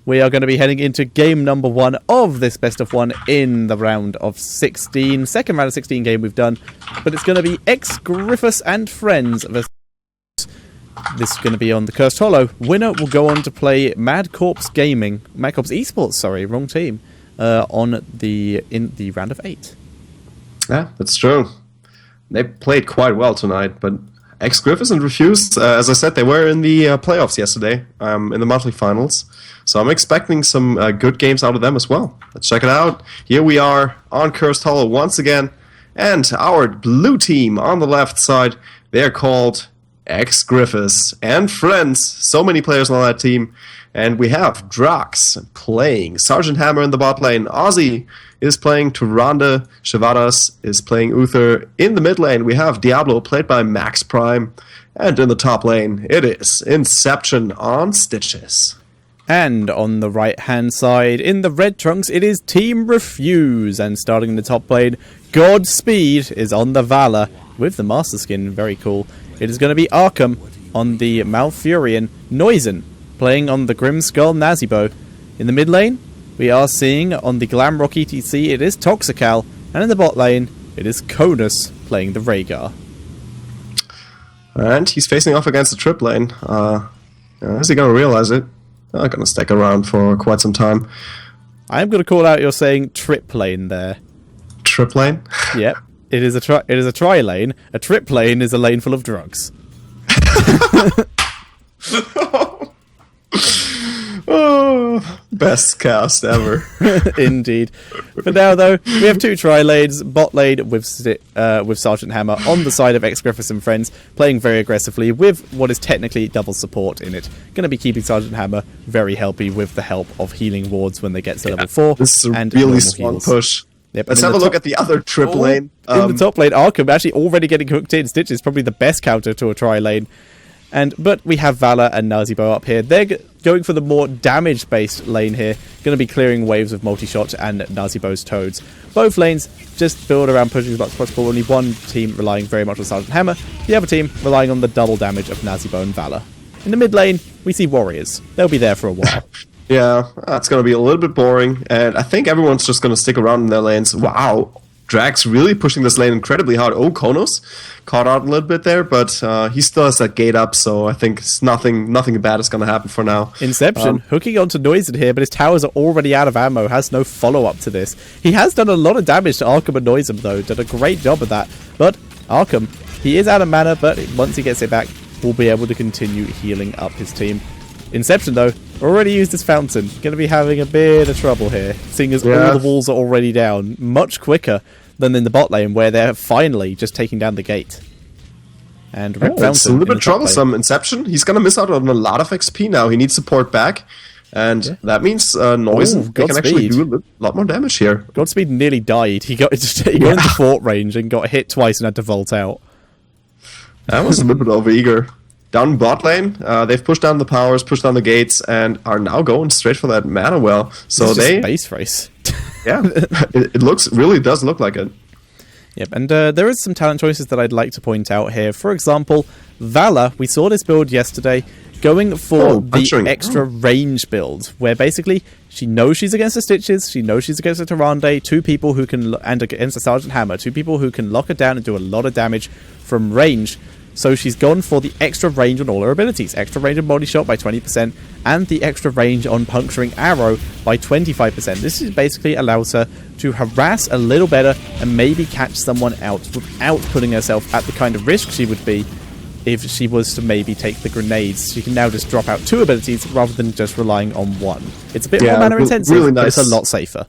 we are going to be heading into game number 1 of this best of 1 in the round of 16. Second round of 16 game we've done, but it's going to be GxxShock and friends versus. This is going to be on the Cursed Hollow. Winner will go on to play MadCorps eSports, sorry, wrong team, in the round of 8. Yeah, that's true. They played quite well tonight, but GxxShock and Refuse, as I said, they were in the playoffs yesterday, in the monthly finals. So I'm expecting some good games out of them as well. Let's check it out. Here we are on Cursed Hollow once again, and our blue team on the left side, they're called GxxShock and friends. So many players on that team. And we have Drax playing Sergeant Hammer in the bot lane. Ozzy is playing Tyrande. Shivadas is playing Uther. In the mid lane, we have Diablo played by Max Prime. And in the top lane, it is Inception on Stitches. And on the right-hand side, in the red trunks, it is Team Refuse. And starting in the top lane, Godspeed is on the Valor with the Master Skin. Very cool. It is going to be Arkham on the Malfurion. Noisen playing on the Grim Skull Nazibo. In the mid lane, we are seeing on the Glamrock ETC, it is Toxical. And in the bot lane, it is Conus playing the Rhaegar. And he's facing off against the trip lane. Is he going to realize it? Not going to stick around for quite some time. I'm going to call out you're saying trip lane there. Trip lane? Yep. It is a tri lane. A trip lane is a lane full of drugs. Oh, best cast ever. Indeed. But now, though, we have 2 tri-lanes. Bot lane with Sergeant Hammer on the side of GxxShock and friends, playing very aggressively with what is technically double support in it. Going to be keeping Sergeant Hammer very helpy with the help of healing wards when they get to level 4. This is a and really strong push. Yep, let's have a look at the other trip lane. In the top lane, Arkham actually already getting hooked in. Stitch is probably the best counter to a tri-lane. But we have Valor and Nazibo up here. They're going for the more damage-based lane here. Going to be clearing waves of multi-shot and Nazibo's Toads. Both lanes just build around pushing as much as possible. Only one team relying very much on Sergeant Hammer. The other team relying on the double damage of Nazibo and Valor. In the mid lane, we see Warriors. They'll be there for a while. Yeah, that's going to be a little bit boring. And I think everyone's just going to stick around in their lanes. Wow. Drax really pushing this lane incredibly hard. Oh, Konos caught out a little bit there, but he still has that gate up, so I think nothing bad is going to happen for now. Inception hooking onto Noisen here, but his towers are already out of ammo, has no follow-up to this. He has done a lot of damage to Arkham and Noisen, though, did a great job of that. But Arkham, he is out of mana, but once he gets it back, will be able to continue healing up his team. Inception, though, already used his fountain. Going to be having a bit of trouble here, seeing as all the walls are already down much quicker than in the bot lane, where they're finally just taking down the gate. And it's a little bit troublesome. Inception, he's going to miss out on a lot of XP now. He needs support back, and that means Noisen can actually do a lot more damage here. Godspeed nearly died. He got into fort range and got hit twice and had to vault out. That was a little bit overeager. Down bot lane, they've pushed down the powers, pushed down the gates, and are now going straight for that mana well. So it's just a base race. Yeah, it really does look like it. Yep, and there is some talent choices that I'd like to point out here. For example, Valor, we saw this build yesterday, going for the extra range build, where basically she knows she's against the Stitches, she knows she's against the Tyrande, 2 people who can, and against the Sergeant Hammer, 2 people who can lock her down and do a lot of damage from range. So she's gone for the extra range on all her abilities. Extra range on Body Shot by 20%, and the extra range on Puncturing Arrow by 25%. This is basically allows her to harass a little better and maybe catch someone out without putting herself at the kind of risk she would be if she was to maybe take the grenades. She can now just drop out 2 abilities rather than just relying on 1. It's a bit more mana intensive, really nice, but it's a lot safer.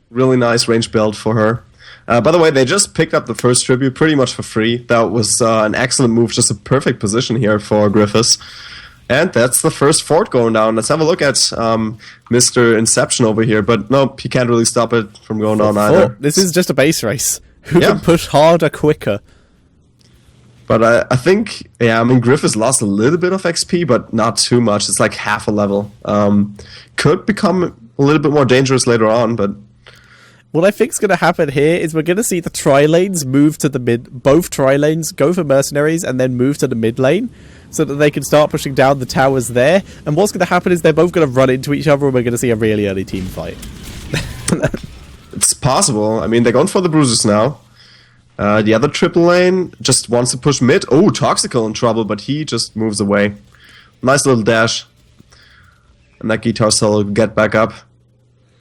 Really nice range build for her. By the way, they just picked up the first tribute pretty much for free. That was an excellent move, just a perfect position here for Griffiths. And that's the first fort going down. Let's have a look at Mr. Inception over here. But nope, he can't really stop it from going on either. This is just a base race. Who can push harder, quicker? But I think, Griffiths lost a little bit of XP, but not too much. It's like half a level. Could become a little bit more dangerous later on, but... What I think's going to happen here is we're going to see the tri-lanes move to the mid, both tri-lanes go for mercenaries and then move to the mid lane. so that they can start pushing down the towers there. And what's going to happen is they're both going to run into each other and we're going to see a really early team fight. It's possible. I mean, they're going for the bruisers now. The other triple lane just wants to push mid. Oh, Toxical in trouble, but he just moves away. Nice little dash. And that guitar solo will get back up.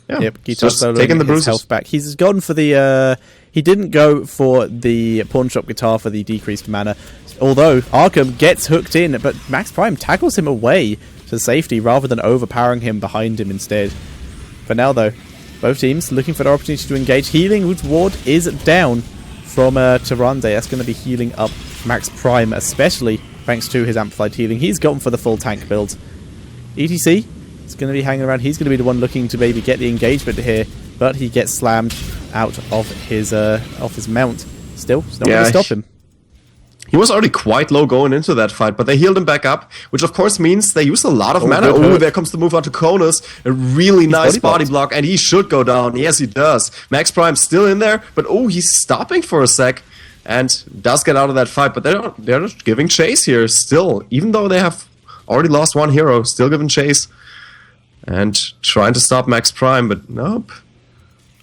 Yeah, yep, guitar solo taking the his health back. He's gone for the... he didn't go for the pawn shop guitar for the decreased mana. Although Arkham gets hooked in, but Max Prime tackles him away to safety rather than overpowering him behind him instead. For now, though, both teams looking for the opportunity to engage. Healing ward is down from Tyrande. That's going to be healing up Max Prime, especially thanks to his amplified healing. He's gone for the full tank build. ETC is going to be hanging around. He's going to be the one looking to maybe get the engagement here, but he gets slammed out of his mount. Still, it's not going to stop him. He was already quite low going into that fight, but they healed him back up, which of course means they used a lot of mana. Oh, there comes the move onto Cronus. A really nice body block, and he should go down. Yes, he does. Max Prime's still in there, but he's stopping for a sec and does get out of that fight, but they're not giving chase here still, even though they have already lost one hero, still giving chase and trying to stop Max Prime, but nope.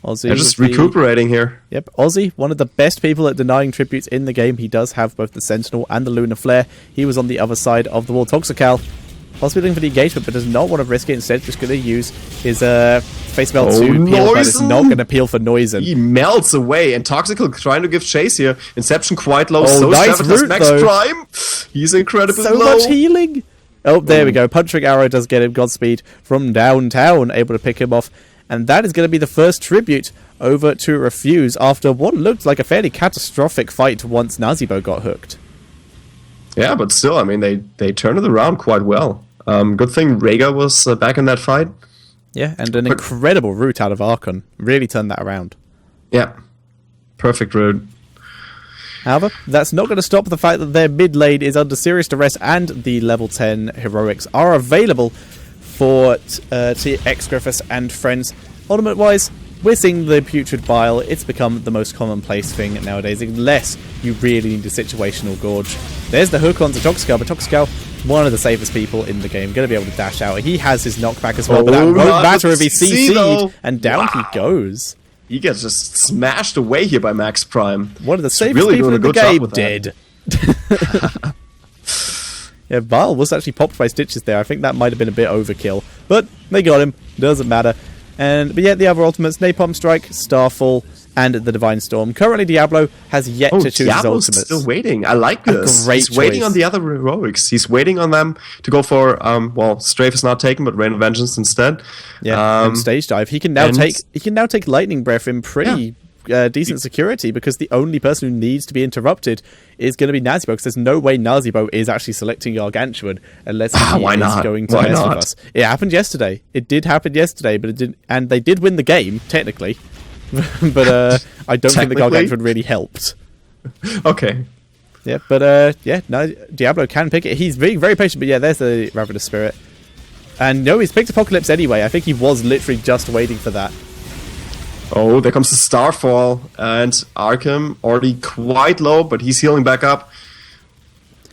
Ozzy they're just recuperating here. Yep, Ozzy, one of the best people at denying tributes in the game. He does have both the Sentinel and the Lunar Flare. He was on the other side of the wall. Toxical, possibly looking for the engagement, but does not want to risk it. Instead, just going to use his face melt to peel, but it's not going to peel for Noisen. He melts away, and Toxical trying to give chase here. Inception quite low. Oh, nice root, Max Prime. He's incredibly low. So much healing. Oh, there we go. Punching Arrow does get him Godspeed from downtown, able to pick him off. And that is going to be the first tribute over to Refuse after what looked like a fairly catastrophic fight once Nazeebo got hooked. Yeah, but still, I mean, they turned it around quite well. Good thing Rhaegar was back in that fight. Yeah, and an incredible route out of Archon. Really turned that around. Yeah, perfect route. However, that's not going to stop the fact that their mid lane is under serious duress and the level 10 heroics are available for GxxShock and friends. Ultimate-wise, we're seeing the Putrid Bile. It's become the most commonplace thing nowadays, unless you really need a situational gorge. There's the hook onto Toxical, but Toxical, one of the safest people in the game, going to be able to dash out. He has his knockback as well, but that won't matter if he's CC'd, and down he goes. He gets just smashed away here by Max Prime. One of the safest people in the game dead. Yeah, Bile was actually popped by Stitches there. I think that might have been a bit overkill. But they got him. Doesn't matter. But yeah, the other ultimates, Napalm Strike, Starfall, and the Divine Storm. Currently, Diablo has yet to choose his ultimates. Still waiting. I like this. He's waiting on the other heroics. He's waiting on them to go for, Strafe is not taken, but Rain of Vengeance instead. Yeah, and Stage Dive. He can now take Lightning Breath in pretty decent security, because the only person who needs to be interrupted is going to be Nazeebo, because there's no way Nazeebo is actually selecting Gargantuan unless he is going to mess with us. It happened yesterday. It did happen yesterday, but it didn't, and they did win the game technically. But I don't think the Gargantuan really helped. Okay. Yeah, but no, Diablo can pick it. He's being very patient, but yeah, there's the Ravenous Spirit. And no, he's picked Apocalypse anyway. I think he was literally just waiting for that. Oh, there comes the Starfall, and Arkham already quite low, but he's healing back up.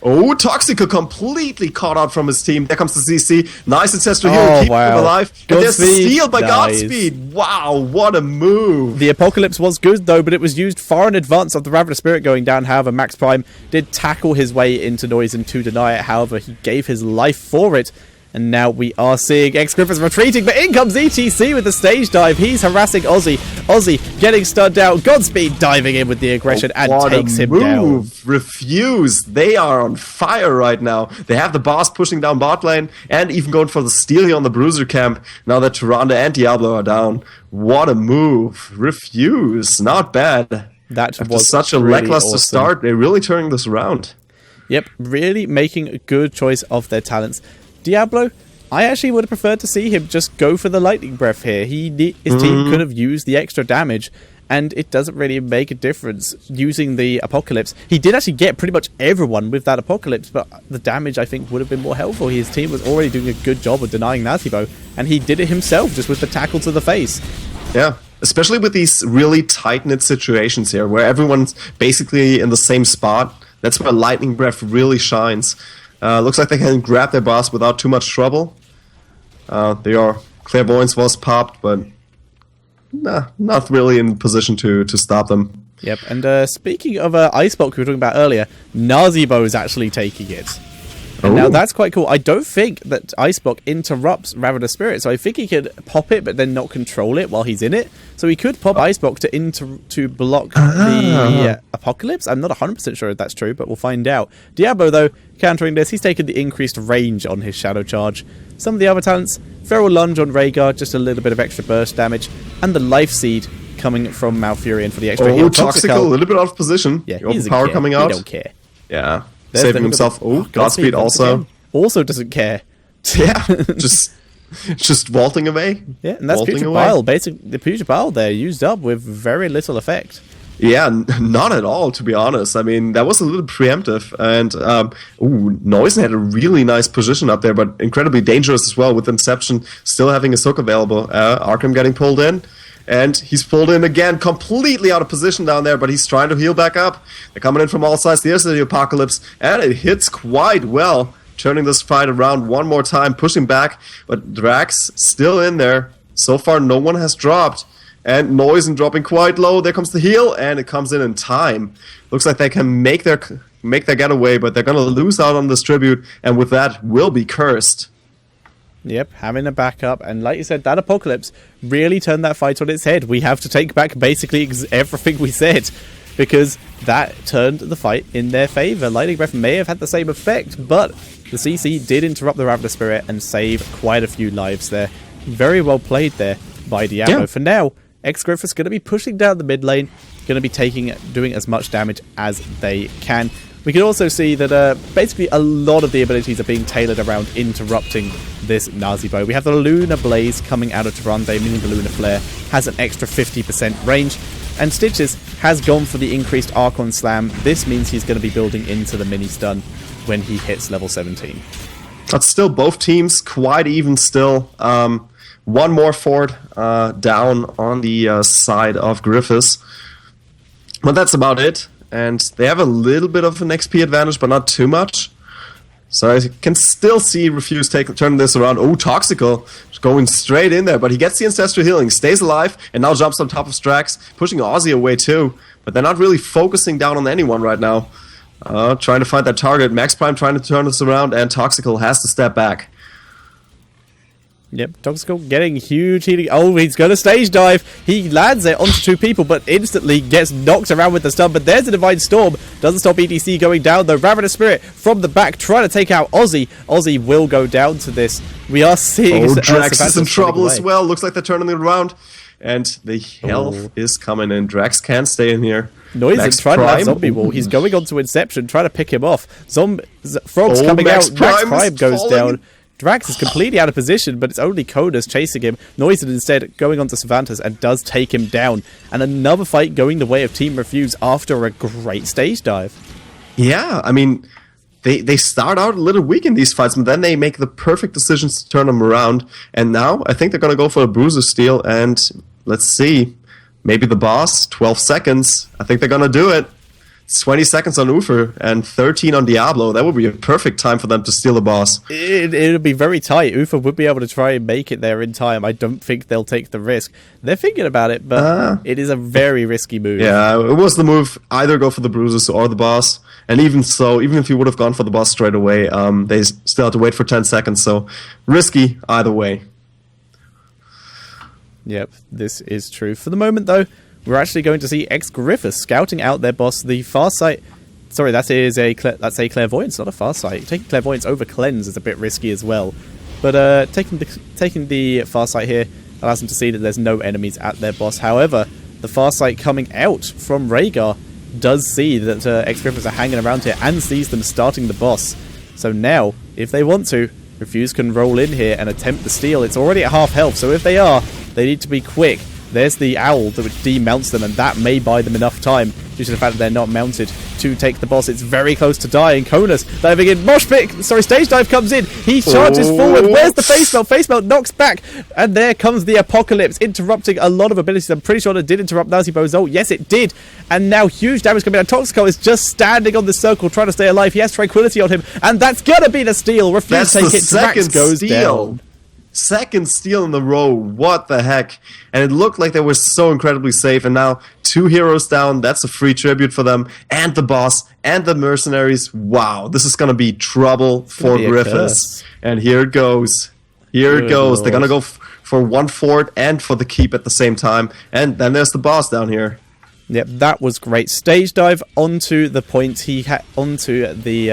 Oh, Toxical completely caught out from his team. There comes the CC. Nice ancestral hero, keep him alive. And there's the steal by Godspeed. Wow, what a move. The Apocalypse was good, though, but it was used far in advance of the Ravenous Spirit going down. However, Max Prime did tackle his way into Noisen to deny it. However, he gave his life for it. And now we are seeing X-Griffiths retreating, but in comes ETC with the stage dive. He's harassing Ozzy. Ozzy getting stunned out. Godspeed diving in with the aggression and takes him down. Refuse. They are on fire right now. They have the boss pushing down bot lane and even going for the steal here on the Bruiser camp. Now that Tyrande and Diablo are down. What a move. Refuse. Not bad. That After was such a really lackluster awesome start, they're really turning this around. Yep, really making a good choice of their talents. Diablo, I actually would have preferred to see him just go for the Lightning Breath here. His team could have used the extra damage, and it doesn't really make a difference using the Apocalypse. He did actually get pretty much everyone with that Apocalypse, but the damage, I think, would have been more helpful. His team was already doing a good job of denying Nazeebo, and he did it himself just with the tackle to the face. Yeah, especially with these really tight-knit situations here, where everyone's basically in the same spot. That's where Lightning Breath really shines. Looks like they can grab their boss without too much trouble. Their Clairvoyance was popped, but not really in position to stop them. Yep, and speaking of Icebox we were talking about earlier, Nazeebo is actually taking it. And now that's quite cool. I don't think that Icebox interrupts Ravenous Spirit, so I think he could pop it but then not control it while he's in it. So he could pop Icebox to block the Apocalypse. I'm not 100% sure if that's true, but we'll find out. Diablo, though, countering this, he's taken the increased range on his Shadow Charge. Some of the other talents, Feral Lunge on Rhaegar, just a little bit of extra burst damage, and the Life Seed coming from Malfurion for the extra heal. Toxical, a little bit out of position. Yeah, he's power coming out. He don't care. Yeah. Saving himself. Godspeed also. Also doesn't care. Yeah, just vaulting away. Yeah, and that's Putrid Bile. Basically, the Putrid Bile there used up with very little effect. Yeah, not at all, to be honest. I mean, that was a little preemptive. And, Noisen had a really nice position up there, but incredibly dangerous as well, with Inception still having a soak available. Arkham getting pulled in. And he's pulled in again, completely out of position down there, but he's trying to heal back up. They're coming in from all sides. There's the Apocalypse, and it hits quite well, turning this fight around one more time, pushing back. But Drax still in there. So far, no one has dropped. And Noisen dropping quite low. There comes the heal, and it comes in time. Looks like they can make their getaway, but they're going to lose out on this tribute, and with that, will be cursed. Yep, having a backup, and like you said, that Apocalypse really turned that fight on its head. We have to take back basically everything we said, because that turned the fight in their favour. Lightning Breath may have had the same effect, but the CC did interrupt the Ravenous Spirit and save quite a few lives there. Very well played there by Diablo. Yeah. For now, Xgriff is going to be pushing down the mid lane, going to be doing as much damage as they can. We can also see that basically a lot of the abilities are being tailored around interrupting this Nazeebo. We have the Lunar Blaze coming out of Tyrande, meaning the Lunar Flare has an extra 50% range. And Stitches has gone for the increased Archon Slam. This means he's going to be building into the mini stun when he hits level 17. That's still both teams quite even still. One more fort down on the side of Griffiths. But that's about it. And they have a little bit of an XP advantage, but not too much. So I can still see Refuse turning this around. Toxical, going straight in there. But he gets the Ancestral Healing, stays alive, and now jumps on top of Strax, pushing Ozzy away too. But they're not really focusing down on anyone right now. Trying to find that target. Max Prime trying to turn this around, and Toxical has to step back. Yep, Toxical getting huge healing. Oh, he's going to stage dive. He lands it onto two people, but instantly gets knocked around with the stun. But there's a Divine Storm. Doesn't stop EDC going down, though. Ravenous Spirit from the back trying to take out Ozzy. Ozzy will go down to this. We are seeing... Drax is in trouble as well. Looks like they're turning it around. And the health is coming in. Drax can't stay in here. Noises trying to have Zombie Wall. He's going onto Inception, trying to pick him off. Frog's coming out. Max Prime goes down. Drax is completely out of position, but it's only Kodas chasing him. Noisen instead going on to Cervantes and does take him down. And another fight going the way of Team Refuse after a great stage dive. Yeah, I mean, they start out a little weak in these fights, but then they make the perfect decisions to turn them around. And now I think they're going to go for a Bruiser Steal, and let's see. Maybe the boss, 12 seconds. I think they're going to do it. It's 20 seconds on Ufer and 13 on Diablo. That would be a perfect time for them to steal the boss. It would be very tight. Ufer would be able to try and make it there in time. I don't think they'll take the risk. They're thinking about it, but it is a very risky move. Yeah, it was the move. Either go for the bruises or the boss. And even so, even if you would have gone for the boss straight away, they still have to wait for 10 seconds. So risky either way. Yep, this is true. For the moment, though, we're actually going to see Xgriffus scouting out their boss, the Farsight. Sorry, that's a Clairvoyance, not a Farsight. Taking Clairvoyance over Cleanse is a bit risky as well. But taking the Farsight here allows them to see that there's no enemies at their boss. However, the Farsight coming out from Rhaegar does see that Xgriffus are hanging around here and sees them starting the boss. So now, if they want to, Refuse can roll in here and attempt the steal. It's already at half health, so if they are, they need to be quick. There's the owl that demounts them, and that may buy them enough time due to the fact that they're not mounted to take the boss. It's very close to dying. Konus diving in. Stage dive comes in. He charges forward. Where's the face melt? Face melt knocks back, and there comes the apocalypse, interrupting a lot of abilities. I'm pretty sure it did interrupt Nazibo's ult. Yes, it did. And now huge damage coming down. Toxico is just standing on the circle trying to stay alive. He has Tranquility on him, and that's gonna be the steal. Refuse to take it. Drax goes down. Second steal in the row. What the heck? And it looked like they were so incredibly safe. And now 2 heroes down. That's a free tribute for them. And the boss and the mercenaries. Wow, this is going to be trouble for Griffiths. And here it goes. Here it goes. They're going to go for one fort and for the keep at the same time. And then there's the boss down here. Yep, that was great. Stage dive onto the point. He had onto the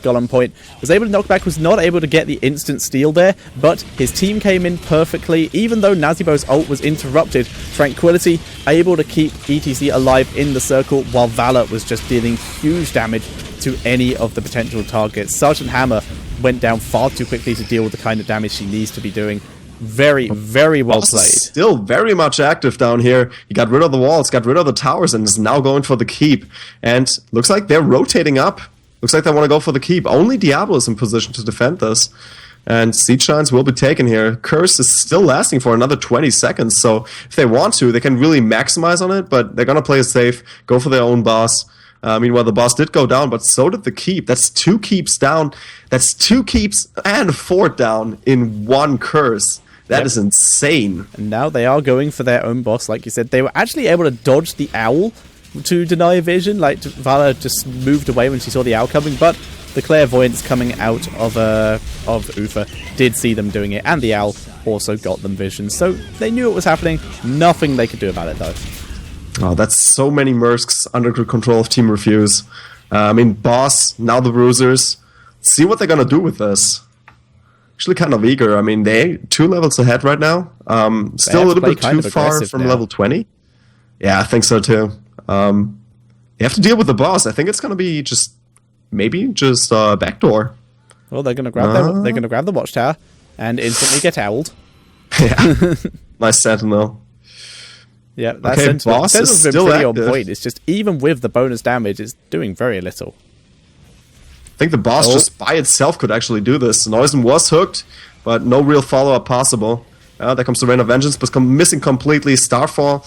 golem point. Was able to knock back. Was not able to get the instant steal there, but his team came in perfectly. Even though Nazibo's ult was interrupted, Tranquility able to keep ETC alive in the circle, while Valor was just dealing huge damage to any of the potential targets. Sergeant Hammer went down far too quickly to deal with the kind of damage she needs to be doing. Very, very well played. Still very much active down here. He got rid of the walls, got rid of the towers, and is now going for the keep. And looks like they're rotating up. Looks like they want to go for the keep. Only Diablo is in position to defend this. And Siege Giants will be taken here. Curse is still lasting for another 20 seconds. So if they want to, they can really maximize on it. But they're going to play it safe, go for their own boss. Meanwhile, the boss did go down, but so did the keep. That's 2 keeps down. That's 2 keeps and a fort down in one curse. That is insane. And now they are going for their own boss, like you said. They were actually able to dodge the owl to deny vision. Like, Vala just moved away when she saw the owl coming, but the clairvoyance coming out of Ufa did see them doing it, and the owl also got them vision. So they knew it was happening. Nothing they could do about it, though. Oh, that's so many Mercs under control of Team Refuse. Boss, now the Bruisers. See what they're going to do with this. Actually kind of eager. They 2 levels ahead right now. Still a little bit too far from level 20. Yeah, I think so too. You have to deal with the boss. I think it's going to be just backdoor. Well, they're going to grab the watchtower and instantly get owled. Yeah, nice sentinel. Yeah, that sentinel's been still pretty on point. It's just even with the bonus damage, it's doing very little. I think the boss just by itself could actually do this. Neusen was hooked, but no real follow-up possible. There comes the Rain of Vengeance, but missing completely. Starfall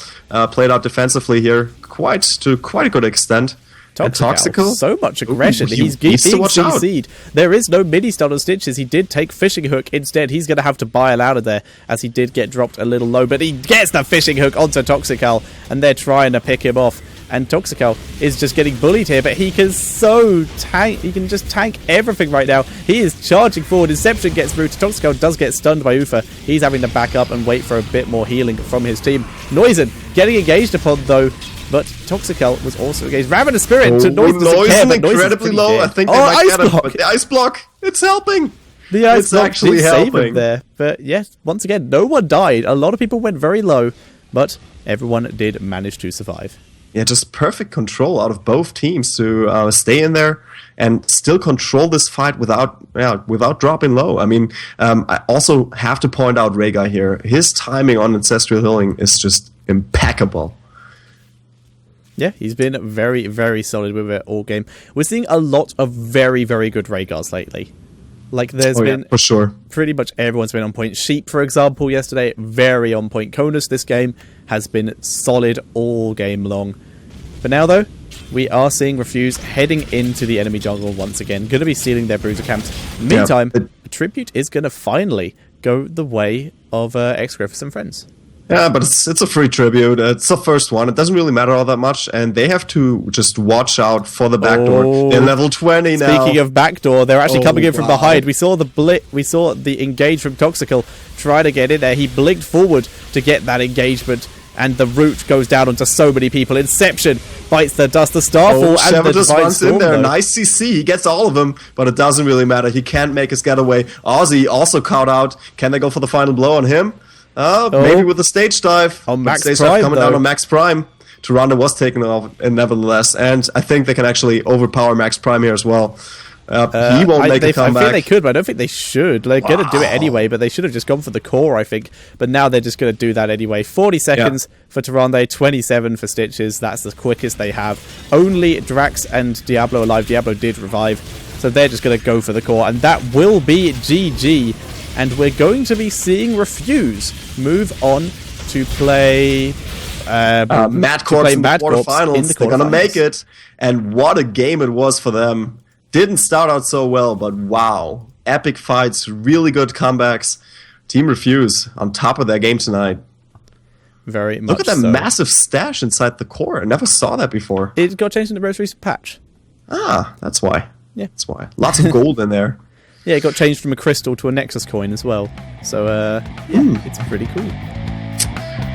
played out defensively here to quite a good extent. Toxical, so much aggression. He's being CC'd. There is no mini-stun on Stitches. He did take Fishing Hook instead. He's going to have to bail out of there, as he did get dropped a little low, but he gets the Fishing Hook onto Toxical, and they're trying to pick him off. And Toxical is just getting bullied here, but he can just tank everything right now. He is charging forward. Inception gets through. Toxical does get stunned by Ufa. He's having to back up and wait for a bit more healing from his team. Neusen getting engaged upon, though, but Toxical was also engaged. Ravenous Spirit to Neusen incredibly low. I think they might get him, but the Ice Block, it's helping. The Ice Block actually helping save him there. But yes, once again, no one died. A lot of people went very low, but everyone did manage to survive. Yeah, just perfect control out of both teams to stay in there and still control this fight without dropping low. I also have to point out Rhaegar here. His timing on Ancestral Healing is just impeccable. Yeah, he's been very, very solid with it all game. We're seeing a lot of very, very good Rhaegars lately. Like, there's been for sure. Pretty much everyone's been on point. Sheep, for example, yesterday, very on point. Konus this game has been solid all game long. But now, though, we are seeing Refuse heading into the enemy jungle once again. Going to be stealing their bruiser camps. Meantime, the tribute is going to finally go the way of GxxGriffiths and friends. Yeah, but it's a free tribute. It's the first one. It doesn't really matter all that much, and they have to just watch out for the backdoor. They're level 20 now. Speaking of backdoor, they're actually coming in from behind. We saw the engage from Toxical try to get in there. He blinked forward to get that engagement, and the root goes down onto so many people. Inception bites the dust, the Starfall, and the Divine Storm, in there. Nice CC. He gets all of them, but it doesn't really matter. He can't make his getaway. Ozzy also caught out. Can they go for the final blow on him? Maybe with the stage dive. On Max Prime, coming down on Max Prime. Tyrande was taken off, and nevertheless, and I think they can actually overpower Max Prime here as well. He won't make a comeback. I think they could, but I don't think they should. They're going to do it anyway, but they should have just gone for the core, I think. But now they're just going to do that anyway. 40 seconds for Tyrande, 27 for Stitches. That's the quickest they have. Only Drax and Diablo alive. Diablo did revive, so they're just going to go for the core, and that will be GG. And we're going to be seeing Refuse move on to play MadCorps in the quarterfinals. They're going to make it, and what a game it was for them. Didn't start out so well, but wow. Epic fights, really good comebacks. Team Refuse on top of their game tonight. Very much. Look at that massive stash inside the core. I never saw that before. It got changed in the most recent patch. Ah, that's why. Yeah. That's why. Lots of gold in there. Yeah, it got changed from a crystal to a Nexus coin as well. So, it's pretty cool.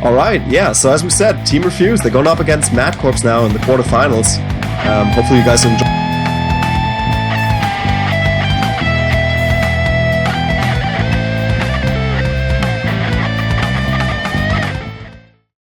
All right, yeah. So as we said, Team Refuse, they're going up against MadCorps now in the quarterfinals. Hopefully you guys enjoy.